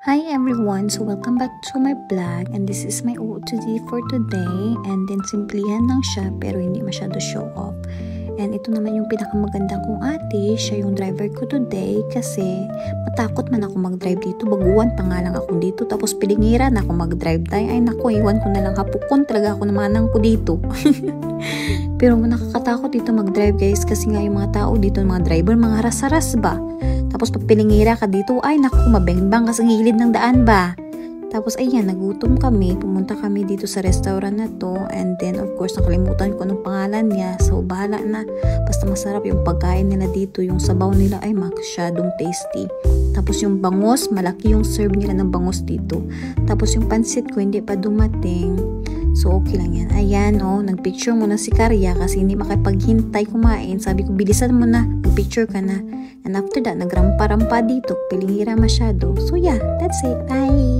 Hi everyone, so welcome back to my vlog and this is my OOTD for today and then simplihan lang siya pero hindi masyado show off. And ito naman yung pinakamagandang kong ate, siya yung driver ko today kasi matakot man ako mag-drive dito, baguhan pa nga lang ako dito tapos pilingira na ako mag-drive tayo. Ay nako, iwan ko na lang hapukon talaga ako namanang ko dito. Pero nakakatakot dito mag-drive guys kasi nga yung mga tao dito, mga driver, mga haras-haras ba? Tapos pag pilingira ka dito, ay naku, mabengbang kasi gilid ng daan ba? Tapos ayan, nagutom kami, pumunta kami dito sa restaurant na to and then of course nakalimutan ko anong pangalan niya, so bahala na, basta masarap yung pagkain nila dito, yung sabaw nila ay masyadong tasty. Tapos yung bangos, malaki yung serve nila ng bangos dito. Tapos yung pansit ko hindi pa dumating, so okay lang yan. Ayan nagpicture muna si Karya kasi hindi makapaghintay kumain, sabi ko bilisan mo na, magpicture ka na. And after that, nagrampa-rampa dito, pilingira masyado. So yeah, that's it, bye!